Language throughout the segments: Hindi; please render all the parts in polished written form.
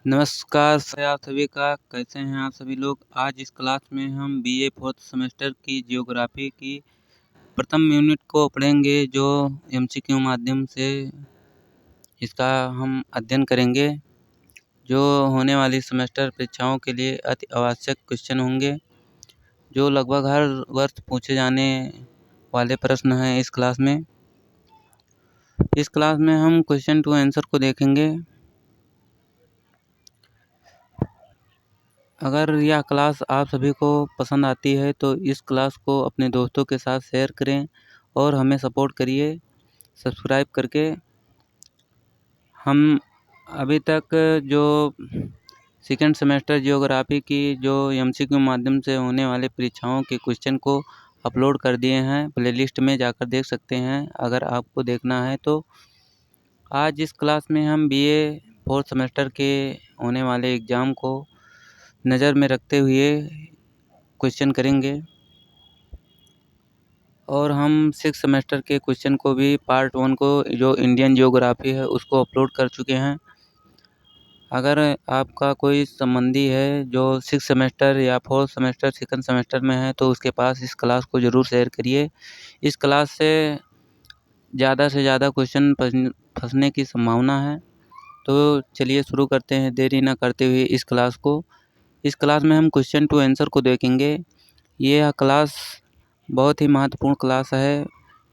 नमस्कार सर, आप सभी का कैसे हैं आप सभी लोग। आज इस क्लास में हम बीए फोर्थ सेमेस्टर की जियोग्राफी की प्रथम यूनिट को पढ़ेंगे, जो एमसीक्यू माध्यम से इसका हम अध्ययन करेंगे, जो होने वाली सेमेस्टर परीक्षाओं के लिए अति आवश्यक क्वेश्चन होंगे, जो लगभग हर वर्ष पूछे जाने वाले प्रश्न हैं। इस क्लास में हम क्वेश्चन टू आंसर को देखेंगे। अगर यह क्लास आप सभी को पसंद आती है तो इस क्लास को अपने दोस्तों के साथ शेयर करें और हमें सपोर्ट करिए सब्सक्राइब करके। हम अभी तक जो सेकेंड सेमेस्टर जियोग्राफी की जो एमसीक्यू माध्यम से होने वाले परीक्षाओं के क्वेश्चन को अपलोड कर दिए हैं, प्लेलिस्ट में जाकर देख सकते हैं अगर आपको देखना है तो। आज इस क्लास में हम बीए फोर्थ सेमेस्टर के होने वाले एग्ज़ाम को नज़र में रखते हुए क्वेश्चन करेंगे, और हम सिक्स सेमेस्टर के क्वेश्चन को भी पार्ट 1 को जो इंडियन जियोग्राफी है उसको अपलोड कर चुके हैं। अगर आपका कोई संबंधी है जो सिक्स सेमेस्टर या फोर्थ सेमेस्टर सेकंड सेमेस्टर में है तो उसके पास इस क्लास को ज़रूर शेयर करिए। इस क्लास से ज़्यादा से ज़्यादा क्वेश्चन फंसने की संभावना है। तो चलिए शुरू करते हैं देरी ना करते हुए इस क्लास को। इस क्लास में हम क्वेश्चन टू आंसर को देखेंगे। यह क्लास बहुत ही महत्वपूर्ण क्लास है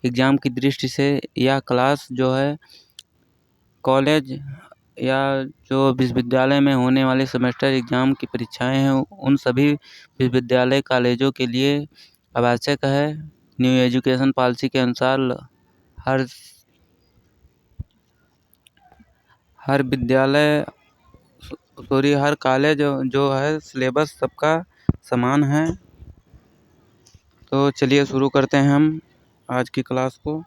एग्ज़ाम की दृष्टि से। यह क्लास जो है कॉलेज या जो विश्वविद्यालय में होने वाले सेमेस्टर एग्ज़ाम की परीक्षाएं हैं उन सभी विश्वविद्यालय कॉलेजों के लिए आवश्यक है। न्यू एजुकेशन पॉलिसी के अनुसार हर विद्यालय हर कॉलेज जो है सिलेबस सबका समान है। तो चलिए शुरू करते हैं हम आज की क्लास को।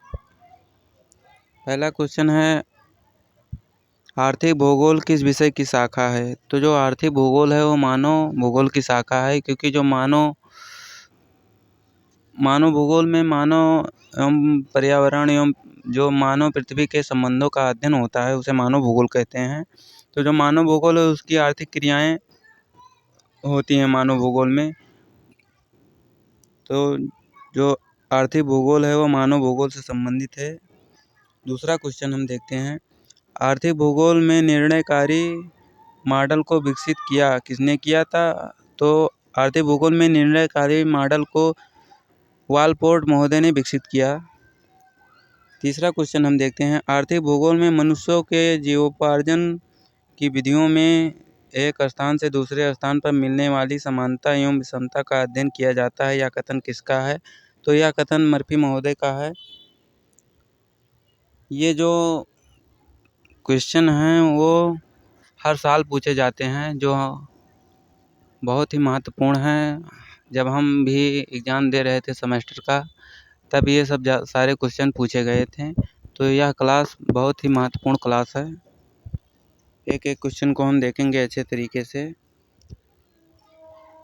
पहला क्वेश्चन है, आर्थिक भूगोल किस विषय की शाखा है। तो जो आर्थिक भूगोल है वो मानव भूगोल की शाखा है, क्योंकि जो मानव भूगोल में मानव एवं पर्यावरण एवं जो मानव पृथ्वी के संबंधों का अध्ययन होता है उसे मानव भूगोल कहते हैं। तो जो मानव भूगोल है उसकी आर्थिक क्रियाएं होती हैं मानव भूगोल में। तो जो आर्थिक भूगोल है वो मानव भूगोल से संबंधित है। दूसरा क्वेश्चन हम देखते हैं, आर्थिक भूगोल में निर्णयकारी मॉडल को विकसित किया किसने किया था। तो आर्थिक भूगोल में निर्णयकारी मॉडल को वालपोर्ट महोदय ने विकसित किया। तीसरा क्वेश्चन हम देखते हैं, आर्थिक भूगोल में मनुष्यों के जीवोपार्जन की विधियों में एक स्थान से दूसरे स्थान पर मिलने वाली समानता एवं विषमता का अध्ययन किया जाता है। यह कथन किसका है। तो यह कथन मर्फी महोदय का है। ये जो क्वेश्चन हैं वो हर साल पूछे जाते हैं, जो बहुत ही महत्वपूर्ण है। जब हम भी एग्ज़ाम दे रहे थे सेमेस्टर का तब ये सब सारे क्वेश्चन पूछे गए थे। तो यह क्लास बहुत ही महत्वपूर्ण क्लास है। एक एक क्वेश्चन को हम देखेंगे अच्छे तरीके से।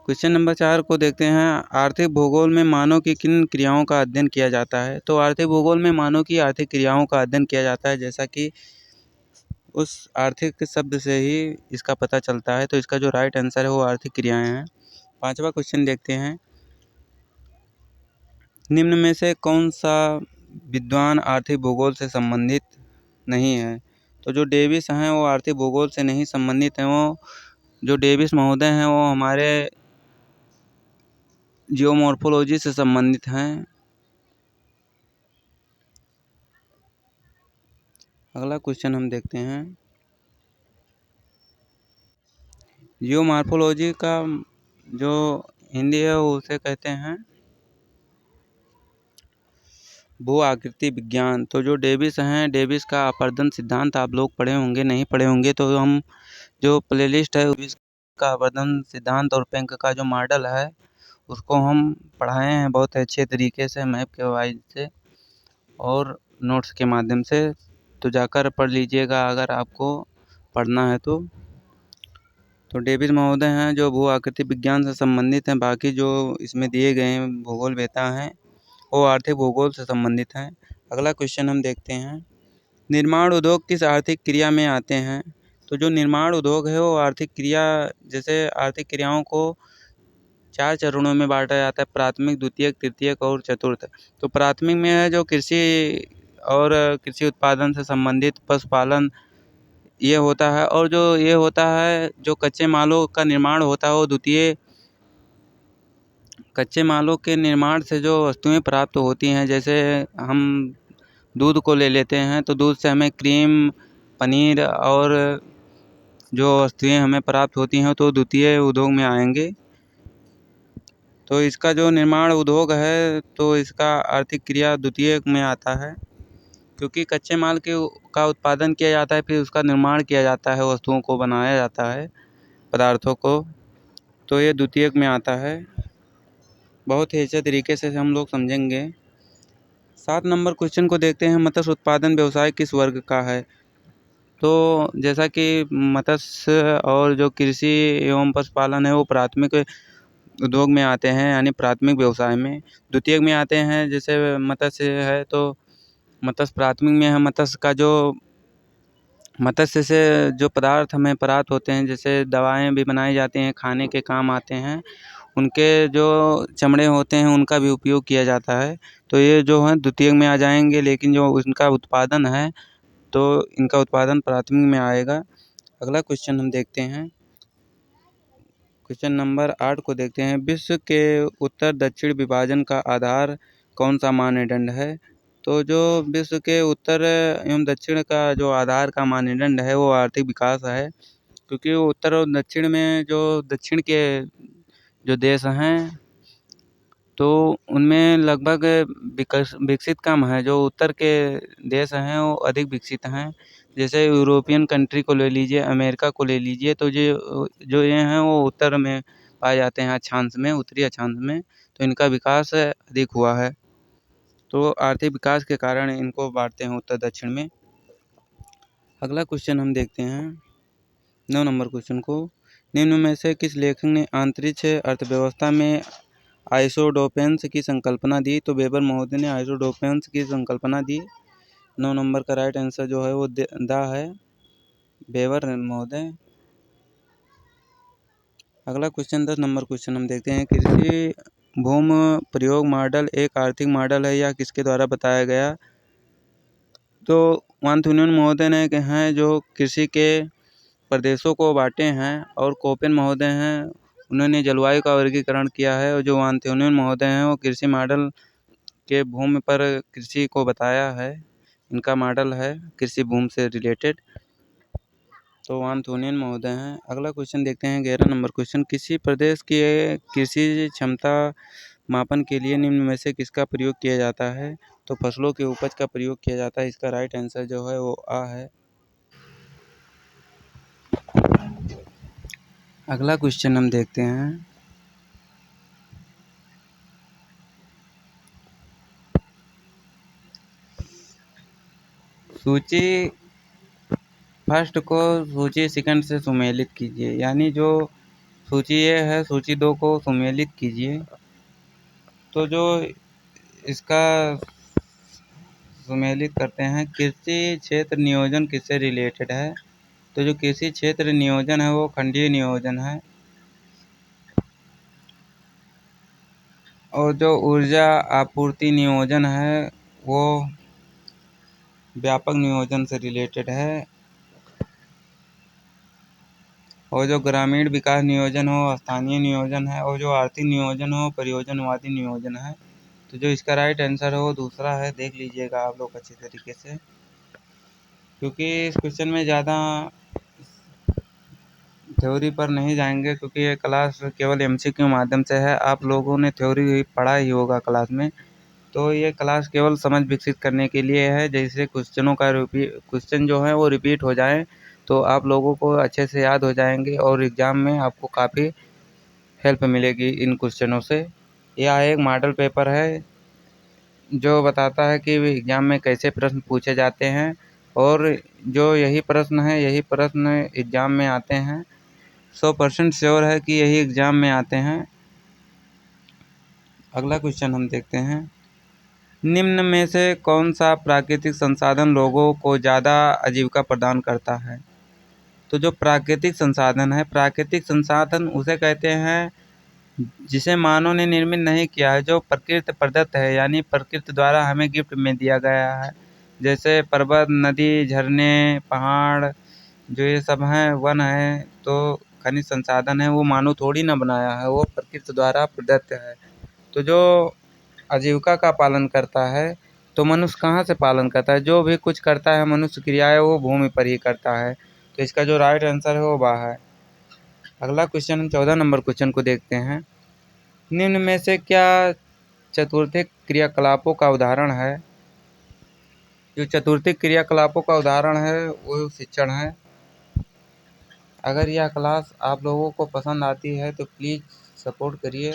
क्वेश्चन नंबर 4 को देखते हैं, आर्थिक भूगोल में मानव की किन क्रियाओं का अध्ययन किया जाता है। तो आर्थिक भूगोल में मानव की आर्थिक क्रियाओं का अध्ययन किया जाता है, जैसा कि उस आर्थिक शब्द से ही इसका पता चलता है। तो इसका जो राइट आंसर है वो आर्थिक क्रियाएं हैं। 5वां क्वेश्चन देखते हैं, निम्न में से कौन सा विद्वान आर्थिक भूगोल से संबंधित नहीं है। तो जो डेविस हैं वो आर्थिक भूगोल से नहीं संबंधित हैं। वो जो डेविस महोदय हैं वो हमारे जियोमॉर्फोलॉजी से संबंधित हैं। अगला क्वेश्चन हम देखते हैं, जियोमॉर्फोलॉजी का जो हिंदी है वो उसे कहते हैं भू आकृति विज्ञान। तो जो डेविस हैं, डेविस का अपवर्तन सिद्धांत आप लोग पढ़े होंगे, नहीं पढ़े होंगे तो हम जो प्लेलिस्ट है डेविस का अपवर्तन सिद्धांत और पेंक का जो मॉडल है उसको हम पढ़ाए हैं बहुत अच्छे तरीके से, मैप के वाइज से और नोट्स के माध्यम से। तो जाकर पढ़ लीजिएगा अगर आपको पढ़ना है तो। डेविस महोदय हैं जो भू आकृति विज्ञान से संबंधित हैं। बाकी जो इसमें दिए गए हैं भूगोल वेता हैं वो आर्थिक भूगोल से संबंधित हैं। अगला क्वेश्चन हम देखते हैं, निर्माण उद्योग किस आर्थिक क्रिया में आते हैं। तो जो निर्माण उद्योग है वो आर्थिक क्रियाओं को 4 चरणों में बाँटा जाता है: प्राथमिक, द्वितीयक, तृतीयक और चतुर्थ। तो प्राथमिक में है जो कृषि और कृषि उत्पादन से संबंधित पशुपालन ये होता है, और जो ये होता है जो कच्चे मालों का निर्माण होता है वो द्वितीय। कच्चे मालों के निर्माण से जो वस्तुएं प्राप्त होती हैं, जैसे हम दूध को ले लेते हैं तो दूध से हमें क्रीम, पनीर और जो वस्तुएं हमें प्राप्त होती हैं तो द्वितीय उद्योग में आएंगे। तो इसका जो निर्माण उद्योग है तो इसका आर्थिक क्रिया द्वितीय में आता है, क्योंकि कच्चे माल का उत्पादन किया जाता है, फिर उसका निर्माण किया जाता है, वस्तुओं को बनाया जाता है, पदार्थों को, तो ये द्वितीयक में आता है। बहुत ही अच्छे तरीके से हम लोग समझेंगे। 7 नंबर क्वेश्चन को देखते हैं, मत्स्य उत्पादन व्यवसाय किस वर्ग का है? तो जैसा कि मत्स्य और जो कृषि एवं पशुपालन है वो प्राथमिक उद्योग में आते हैं, यानी प्राथमिक व्यवसाय में। द्वितीयक में आते हैं, जैसे मत्स्य है तो मत्स्य प्राथमिक में है। मत्स्य से जो पदार्थ हमें प्राप्त होते हैं, जैसे दवाएं भी बनाई जाती हैं, खाने के काम आते हैं, उनके जो चमड़े होते हैं उनका भी उपयोग किया जाता है, तो ये जो है द्वितीयक में आ जाएंगे। लेकिन जो उनका उत्पादन है तो इनका उत्पादन प्राथमिक में आएगा। अगला क्वेश्चन हम देखते हैं, क्वेश्चन नंबर 8 को देखते हैं। विश्व के उत्तर दक्षिण विभाजन का आधार कौन सा मानदंड है? तो जो विश्व के उत्तर एवं दक्षिण का जो आधार का मानदंड है वो आर्थिक विकास है, क्योंकि उत्तर और दक्षिण में जो दक्षिण के जो देश हैं तो उनमें लगभग विकसित कम है, जो उत्तर के देश हैं वो अधिक विकसित हैं। जैसे यूरोपियन कंट्री को ले लीजिए, अमेरिका को ले लीजिए, तो जो ये हैं वो उत्तर में पाए जाते हैं, अक्षांश में, उत्तरी अक्षांश में, तो इनका विकास अधिक हुआ है, तो आर्थिक विकास के कारण इनको बांटते हैं उत्तर दक्षिण में। अगला क्वेश्चन हम देखते हैं 9 नंबर क्वेश्चन को। निम्न में से किस लेखक ने अंतरिक्ष अर्थव्यवस्था में आइसोडोपेंस की संकल्पना दी? तो वेबर महोदय ने आइसोडोपेंस की संकल्पना दी। 9 नंबर का राइट आंसर जो है वो दा है, वेबर महोदय। अगला क्वेश्चन 10 नंबर क्वेश्चन हम देखते हैं। कृषि भूमि प्रयोग मॉडल एक आर्थिक मॉडल है या किसके द्वारा बताया गया? तो वानथुनियन महोदय ने हैं जो कृषि के प्रदेशों को बांटे हैं, और कोपेन महोदय हैं उन्होंने जलवायु का वर्गीकरण किया है, और जो वानथुनियन महोदय हैं वो कृषि मॉडल के भूमि पर कृषि को बताया है, इनका मॉडल है कृषि भूमि से रिलेटेड, तो वानथुनियन महोदय हैं। अगला क्वेश्चन देखते हैं 11 नंबर क्वेश्चन। किसी प्रदेश की कृषि क्षमता मापन के लिए निम्न में से किसका प्रयोग किया जाता है? तो फसलों की उपज का प्रयोग किया जाता है, इसका राइट आंसर जो है वो आ है। अगला क्वेश्चन हम देखते हैं, सूची फर्स्ट को सूची सेकंड से सुमेलित कीजिए, यानी जो सूची ए है सूची 2 को सुमेलित कीजिए। तो जो इसका सुमेलित करते हैं, कृषि क्षेत्र नियोजन किससे रिलेटेड है? तो जो कृषि क्षेत्र नियोजन है वो खंडीय नियोजन है, और जो ऊर्जा आपूर्ति नियोजन है वो व्यापक नियोजन से रिलेटेड है, और जो ग्रामीण विकास नियोजन हो स्थानीय नियोजन है, और जो आर्थिक नियोजन हो परियोजनवादी नियोजन है। तो जो इसका राइट आंसर है वो दूसरा है, देख लीजिएगा आप लोग अच्छी तरीके से, क्योंकि इस क्वेश्चन में ज़्यादा थ्योरी पर नहीं जाएंगे, क्योंकि ये क्लास केवल एमसीक्यू माध्यम से है। आप लोगों ने थ्योरी पढ़ा ही होगा क्लास में, तो ये क्लास केवल समझ विकसित करने के लिए है। जैसे क्वेश्चन जो है वो रिपीट हो जाए तो आप लोगों को अच्छे से याद हो जाएंगे, और एग्ज़ाम में आपको काफ़ी हेल्प मिलेगी इन क्वेश्चनों से। यह एक मॉडल पेपर है जो बताता है कि एग्ज़ाम में कैसे प्रश्न पूछे जाते हैं, और जो यही प्रश्न एग्ज़ाम में आते हैं, 100% श्योर है कि यही एग्ज़ाम में आते हैं। अगला क्वेश्चन हम देखते हैं, निम्न में से कौन सा प्राकृतिक संसाधन लोगों को ज़्यादा आजीविका प्रदान करता है? तो जो प्राकृतिक संसाधन है, प्राकृतिक संसाधन उसे कहते हैं जिसे मानव ने निर्मित नहीं किया है, जो प्रकृति प्रदत्त है, यानी प्रकृति द्वारा हमें गिफ्ट में दिया गया है। जैसे पर्वत, नदी, झरने, पहाड़, जो ये सब हैं, वन है, तो खनिज संसाधन है, वो मानव थोड़ी ना बनाया है, वो प्रकृति द्वारा प्रदत्त है। तो जो आजीविका का पालन करता है, तो मनुष्य कहाँ से पालन करता है? जो भी कुछ करता है मनुष्य क्रियाएं, वो भूमि पर ही करता है। तो इसका जो राइट आंसर है वो बा है। अगला क्वेश्चन, हम 14 नंबर क्वेश्चन को देखते हैं। निम्न में से क्या चतुर्थिक क्रियाकलापों का उदाहरण है? जो चतुर्थिक क्रियाकलापों का उदाहरण है वो शिक्षण है। अगर यह क्लास आप लोगों को पसंद आती है तो प्लीज़ सपोर्ट करिए,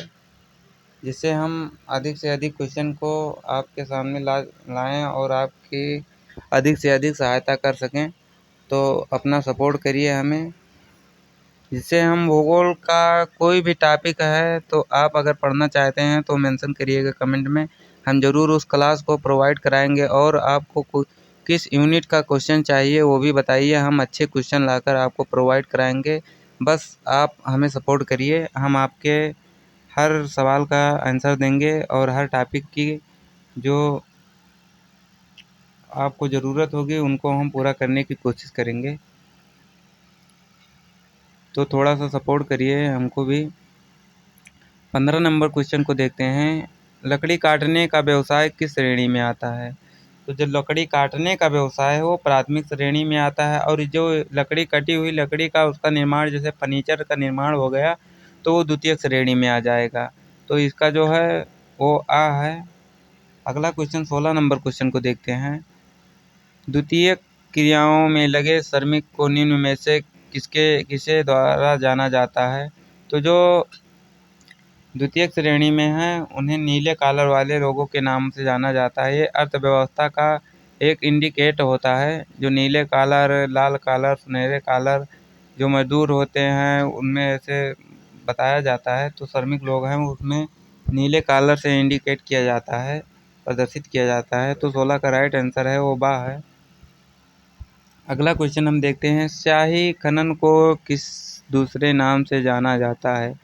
जिससे हम अधिक से अधिक क्वेश्चन को आपके सामने लाएँ और आपकी अधिक से अधिक सहायता कर सकें। तो अपना सपोर्ट करिए हमें, जिससे हम भूगोल का कोई भी टॉपिक है तो आप अगर पढ़ना चाहते हैं तो मेंशन करिएगा कमेंट में। हम ज़रूर उस क्लास को प्रोवाइड कराएंगे, और आपको किस यूनिट का क्वेश्चन चाहिए वो भी बताइए, हम अच्छे क्वेश्चन लाकर आपको प्रोवाइड कराएंगे। बस आप हमें सपोर्ट करिए, हम आपके हर सवाल का आंसर देंगे और हर टॉपिक की जो आपको ज़रूरत होगी उनको हम पूरा करने की कोशिश करेंगे। तो थोड़ा सा सपोर्ट करिए हमको भी। 15 नंबर क्वेश्चन को देखते हैं। लकड़ी काटने का व्यवसाय किस श्रेणी में आता है? तो जो लकड़ी काटने का व्यवसाय है वो प्राथमिक श्रेणी में आता है, और जो लकड़ी कटी हुई लकड़ी का उसका निर्माण, जैसे फर्नीचर का निर्माण हो गया, तो वो द्वितीयक श्रेणी में आ जाएगा। तो इसका जो है वो आ है। अगला क्वेश्चन 16 नंबर क्वेश्चन को देखते हैं। द्वितीयक क्रियाओं में लगे श्रमिक को निम्न में से किसे द्वारा जाना जाता है? तो जो द्वितीयक श्रेणी में हैं उन्हें नीले कॉलर वाले लोगों के नाम से जाना जाता है। ये अर्थव्यवस्था का एक इंडिकेट होता है। जो नीले कॉलर, लाल कॉलर, सुनहरे कॉलर जो मजदूर होते हैं उनमें ऐसे बताया जाता है। तो श्रमिक लोग हैं उसमें नीले कॉलर से इंडिकेट किया जाता है, प्रदर्शित किया जाता है। तो 16 का राइट आंसर है वो बा है। अगला क्वेश्चन हम देखते हैं। स्याही खनन को किस दूसरे नाम से जाना जाता है?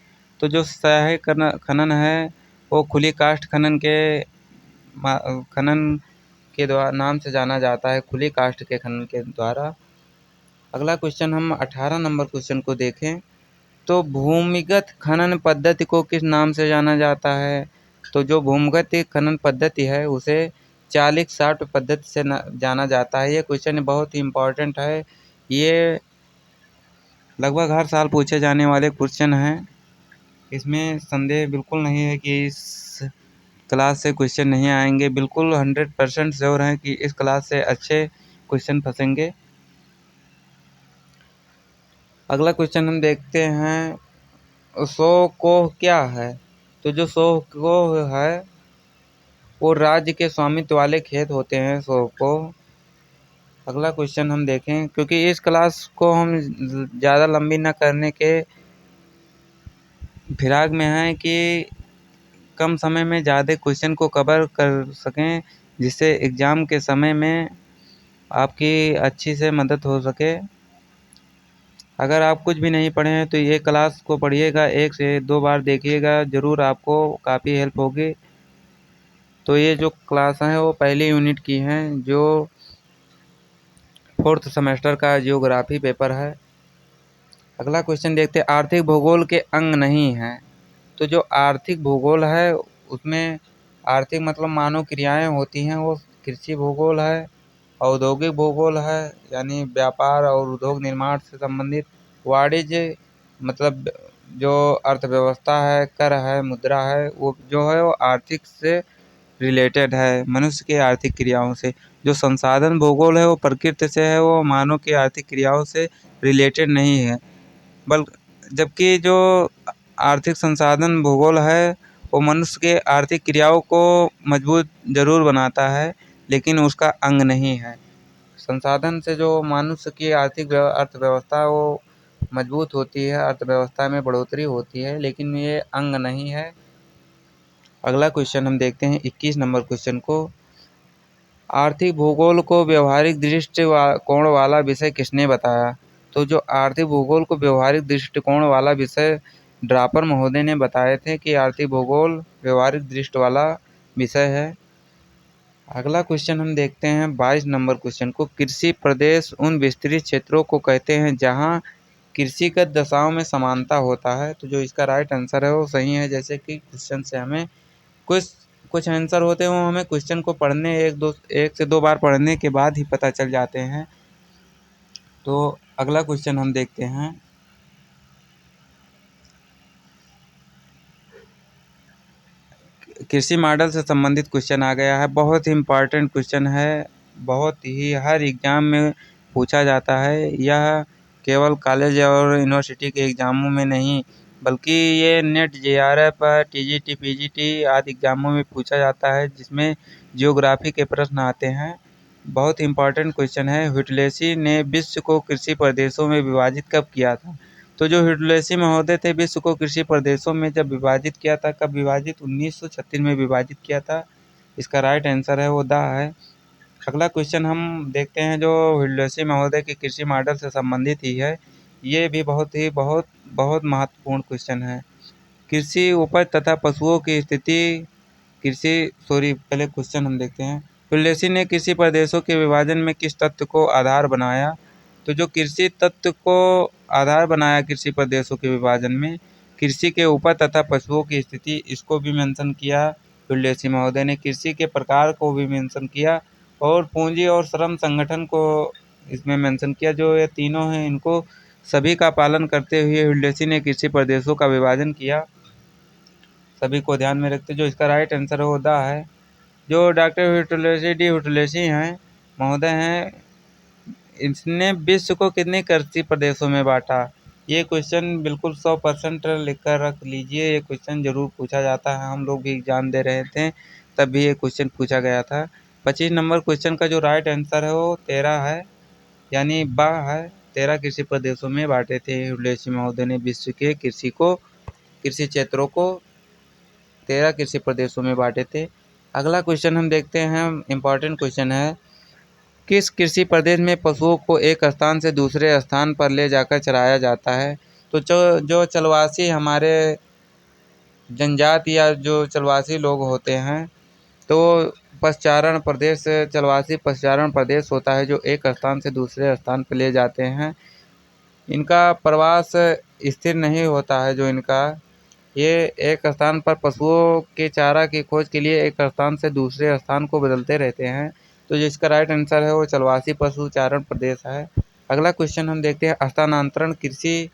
तो जो स्याही खनन है वो खुली कास्ट खनन के द्वारा नाम से जाना जाता है, खुली कास्ट के खनन के द्वारा। अगला क्वेश्चन, हम 18 नंबर क्वेश्चन को देखें। तो भूमिगत खनन पद्धति को किस नाम से जाना जाता है? तो जो भूमिगत खनन पद्धति है उसे चालिक शाफ्ट पद्धति से जाना जाता है। ये क्वेश्चन बहुत ही इम्पोर्टेंट है, ये लगभग हर साल पूछे जाने वाले क्वेश्चन हैं। इसमें संदेह बिल्कुल नहीं है कि इस क्लास से क्वेश्चन नहीं आएंगे। बिल्कुल 100% श्योर हैं कि इस क्लास से अच्छे क्वेश्चन फंसेंगे। अगला क्वेश्चन हम देखते हैं। सौ कोह क्या है? तो जो सौ कोह है वो राज्य के स्वामित्व वाले खेत होते हैं, सौ कोह। अगला क्वेश्चन हम देखें, क्योंकि इस क्लास को हम ज़्यादा लंबी न करने के फिराक में हैं कि कम समय में ज़्यादा क्वेश्चन को कवर कर सकें, जिससे एग्ज़ाम के समय में आपकी अच्छी से मदद हो सके। अगर आप कुछ भी नहीं पढ़े हैं तो ये क्लास को पढ़िएगा, 1 से 2 बार देखिएगा, ज़रूर आपको काफ़ी हेल्प होगी। तो ये जो क्लास हैं वो पहली यूनिट की हैं, जो 4th सेमेस्टर का जियोग्राफी पेपर है। अगला क्वेश्चन देखते हैं। आर्थिक भूगोल के अंग नहीं हैं। तो जो आर्थिक भूगोल है उसमें आर्थिक मतलब मानव क्रियाएं होती हैं, वो कृषि भूगोल है। औद्योगिक भूगोल है, यानी व्यापार और उद्योग निर्माण से संबंधित। वाणिज्य मतलब जो अर्थव्यवस्था है, कर है, मुद्रा है, वो जो है वो आर्थिक से रिलेटेड है, मनुष्य के आर्थिक क्रियाओं से। जो संसाधन भूगोल है वो प्रकृति से है, वो मानव की आर्थिक क्रियाओं से रिलेटेड नहीं है। जबकि जो आर्थिक संसाधन भूगोल है वो मनुष्य के आर्थिक क्रियाओं को मजबूत ज़रूर बनाता है, लेकिन उसका अंग नहीं है। संसाधन से जो मनुष्य की आर्थिक अर्थव्यवस्था वो मजबूत होती है, अर्थव्यवस्था में बढ़ोतरी होती है, लेकिन ये अंग नहीं है। अगला क्वेश्चन हम देखते हैं 21 नंबर क्वेश्चन को। आर्थिक भूगोल को व्यवहारिक दृष्टिकोण वाला विषय किसने बताया? तो जो आर्थिक भूगोल को व्यवहारिक दृष्टिकोण वाला विषय ड्रापर महोदय ने बताए थे कि आर्थिक भूगोल व्यवहारिक दृष्टि वाला विषय है। अगला क्वेश्चन हम देखते हैं 22 नंबर क्वेश्चन को। कृषि प्रदेश उन विस्तृत क्षेत्रों को कहते हैं जहां कृषिगत दशाओं में समानता होता है। तो जो इसका राइट आंसर है वो सही है। जैसे कि क्वेश्चन से हमें कुछ कुछ आंसर होते हैं वो हमें क्वेश्चन को पढ़ने एक से दो बार पढ़ने के बाद ही पता चल जाते हैं। तो अगला क्वेश्चन हम देखते हैं। कृषि मॉडल से संबंधित क्वेश्चन आ गया है। बहुत ही इम्पॉर्टेंट क्वेश्चन है, बहुत ही हर एग्ज़ाम में पूछा जाता है। यह केवल कॉलेज और यूनिवर्सिटी के एग्ज़ामों में नहीं बल्कि ये नेट जेआरएफ टीजीटी पीजीटी आदि एग्ज़ामों में पूछा जाता है, जिसमें जियोग्राफी के प्रश्न आते हैं। बहुत ही इम्पॉर्टेंट क्वेश्चन है। ह्युटलेसी ने विश्व को कृषि प्रदेशों में विभाजित कब किया था? तो जो ह्युटलेसी महोदय थे, विश्व को कृषि प्रदेशों में जब विभाजित किया था, कब विभाजित? 1936 में विभाजित किया था। इसका राइट आंसर है वो द है। अगला क्वेश्चन हम देखते हैं जो ह्युटलेसी महोदय के कृषि मॉडल से संबंधित ही है। ये भी बहुत महत्वपूर्ण क्वेश्चन है। कृषि उपज तथा पशुओं की स्थिति पहले क्वेश्चन हम देखते हैं। ह्युटलेसी ने कृषि प्रदेशों के विभाजन में किस तत्व को आधार बनाया? तो जो कृषि तत्व को आधार बनाया कृषि प्रदेशों के विभाजन में, कृषि के उपज तथा पशुओं की स्थिति, इसको भी मेंशन किया ह्युटलेसी महोदय ने। कृषि के प्रकार को भी मेंशन किया और पूंजी और श्रम संगठन को इसमें मेंशन किया। जो ये तीनों हैं, इनको सभी का पालन करते हुए ह्युटलेसी ने कृषि प्रदेशों का विभाजन किया। सभी को ध्यान में रखते जो इसका राइट आंसर है वो द है। जो डॉक्टर ह्युटलेसी हैं महोदय हैं, इसने विश्व को कितने कृषि प्रदेशों में बांटा? ये क्वेश्चन बिल्कुल 100% लिख कर रख लीजिए। ये क्वेश्चन जरूर पूछा जाता है। हम लोग भी एग्जाम दे रहे थे तब भी ये क्वेश्चन पूछा गया था। 25 नंबर क्वेश्चन का जो राइट आंसर है वो 13 है, यानी बा है। 13 कृषि प्रदेशों में बांटे थे ह्युटलेसी महोदय ने विश्व के कृषि क्षेत्रों को 13 कृषि प्रदेशों में बांटे थे। अगला क्वेश्चन हम देखते हैं, इम्पॉर्टेंट क्वेश्चन है। किस कृषि प्रदेश में पशुओं को एक स्थान से दूसरे स्थान पर ले जाकर चराया जाता है? तो जो चलवासी हमारे जनजाति या जो चलवासी लोग होते हैं, तो चलवासी पशुचारण प्रदेश होता है जो एक स्थान से दूसरे स्थान पर ले जाते हैं। इनका प्रवास स्थिर नहीं होता है। जो इनका ये एक स्थान पर पशुओं के चारा की खोज के लिए एक स्थान से दूसरे स्थान को बदलते रहते हैं। तो जिसका राइट आंसर है वो चलवासी पशुचारण प्रदेश है। अगला क्वेश्चन हम देखते हैं। स्थानांतरण कृषि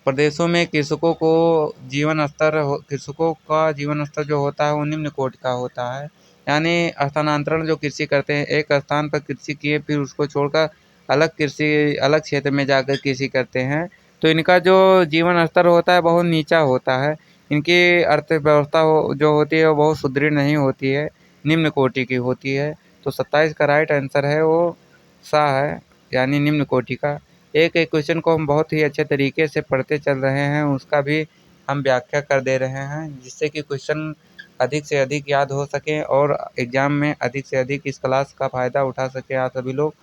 प्रदेशों में कृषकों का जीवन स्तर जो होता है वो निम्न कोटि का होता है। यानी स्थानांतरण जो कृषि करते हैं, एक स्थान पर कृषि किए फिर उसको छोड़कर अलग क्षेत्र में जाकर कृषि करते हैं, तो इनका जो जीवन स्तर होता है बहुत नीचा होता है। इनकी अर्थव्यवस्था जो होती है वो बहुत सुदृढ़ नहीं होती है, निम्न कोटि की होती है। तो 27 का राइट आंसर है वो सा है, यानी निम्न कोटि का। एक एक क्वेश्चन को हम बहुत ही अच्छे तरीके से पढ़ते चल रहे हैं, उसका भी हम व्याख्या कर दे रहे हैं, जिससे कि क्वेश्चन अधिक से अधिक याद हो सके और एग्ज़ाम में अधिक से अधिक इस क्लास का फ़ायदा उठा सके आप सभी लोग।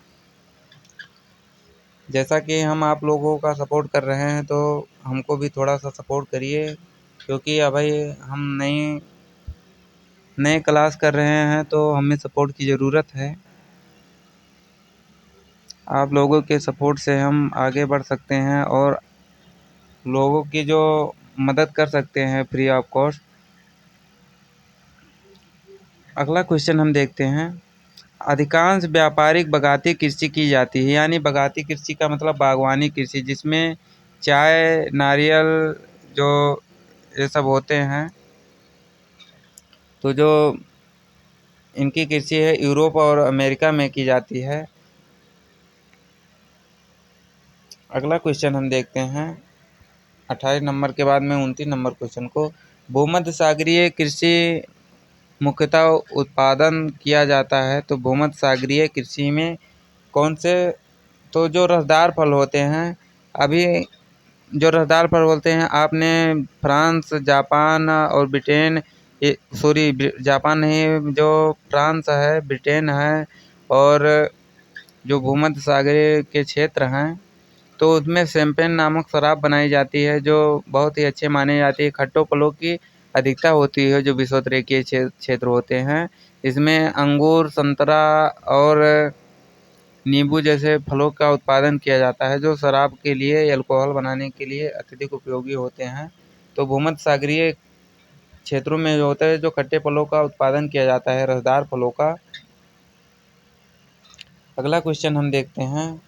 जैसा कि हम आप लोगों का सपोर्ट कर रहे हैं, तो हमको भी थोड़ा सा सपोर्ट करिए, क्योंकि अभी हम नए क्लास कर रहे हैं तो हमें सपोर्ट की ज़रूरत है। आप लोगों के सपोर्ट से हम आगे बढ़ सकते हैं और लोगों की जो मदद कर सकते हैं फ्री ऑफ कॉस्ट। अगला क्वेश्चन हम देखते हैं। अधिकांश व्यापारिक बागाती कृषि की जाती है, यानी बागाती कृषि का मतलब बागवानी कृषि, जिसमें चाय, नारियल जो ये सब होते हैं। तो जो इनकी कृषि है यूरोप और अमेरिका में की जाती है। अगला क्वेश्चन हम देखते हैं 28 नंबर के बाद में 29 नंबर क्वेश्चन को। भूमध्य सागरीय कृषि मुख्यतः उत्पादन किया जाता है, तो भूमध्य सागरीय कृषि में कौन से, तो जो रसदार फल होते हैं, अभी जो रसदार फल बोलते हैं, आपने फ्रांस, जापान और ब्रिटेन, जापान नहीं, जो फ्रांस है, ब्रिटेन है और जो भूमध्य सागरीय के क्षेत्र हैं तो उसमें शैंपेन नामक शराब बनाई जाती है जो बहुत ही अच्छे माने जाती है। खट्टो फलों की अधिकता होती है जो विषुवत-रेखीय क्षेत्र होते हैं। इसमें अंगूर, संतरा और नींबू जैसे फलों का उत्पादन किया जाता है जो शराब के लिए, अल्कोहल बनाने के लिए अत्यधिक उपयोगी होते हैं। तो भूमध्य सागरीय क्षेत्रों में जो होता है जो खट्टे फलों का उत्पादन किया जाता है, रसदार फलों का। अगला क्वेश्चन हम देखते हैं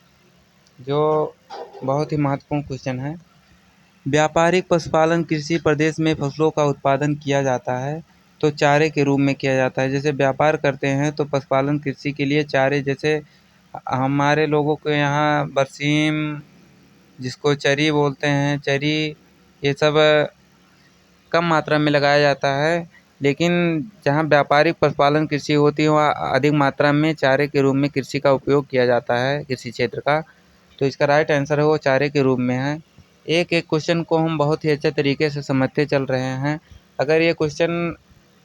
जो बहुत ही महत्वपूर्ण क्वेश्चन है। व्यापारिक पशुपालन कृषि प्रदेश में फसलों का उत्पादन किया जाता है तो चारे के रूप में किया जाता है। जैसे व्यापार करते हैं तो पशुपालन कृषि के लिए चारे, जैसे हमारे लोगों के यहाँ बरसीम, जिसको चरी बोलते हैं, चरी, ये सब कम मात्रा में लगाया जाता है। लेकिन जहाँ व्यापारिक पशुपालन कृषि होती है वहाँ अधिक मात्रा में चारे के रूप में कृषि का उपयोग किया जाता है कृषि क्षेत्र का। तो इसका राइट आंसर है वो चारे के रूप में है। एक एक क्वेश्चन को हम बहुत ही अच्छे तरीके से समझते चल रहे हैं। अगर ये क्वेश्चन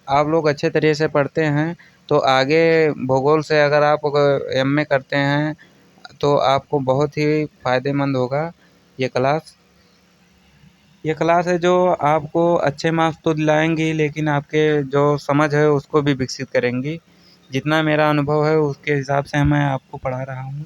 आप लोग अच्छे तरीके से पढ़ते हैं तो आगे भूगोल से अगर आप एमए करते हैं तो आपको बहुत ही फ़ायदेमंद होगा ये क्लास। ये क्लास है जो आपको अच्छे मार्क्स तो दिलाएंगी लेकिन आपके जो समझ है उसको भी विकसित करेंगी। जितना मेरा अनुभव है उसके हिसाब से मैं आपको पढ़ा रहा हूँ।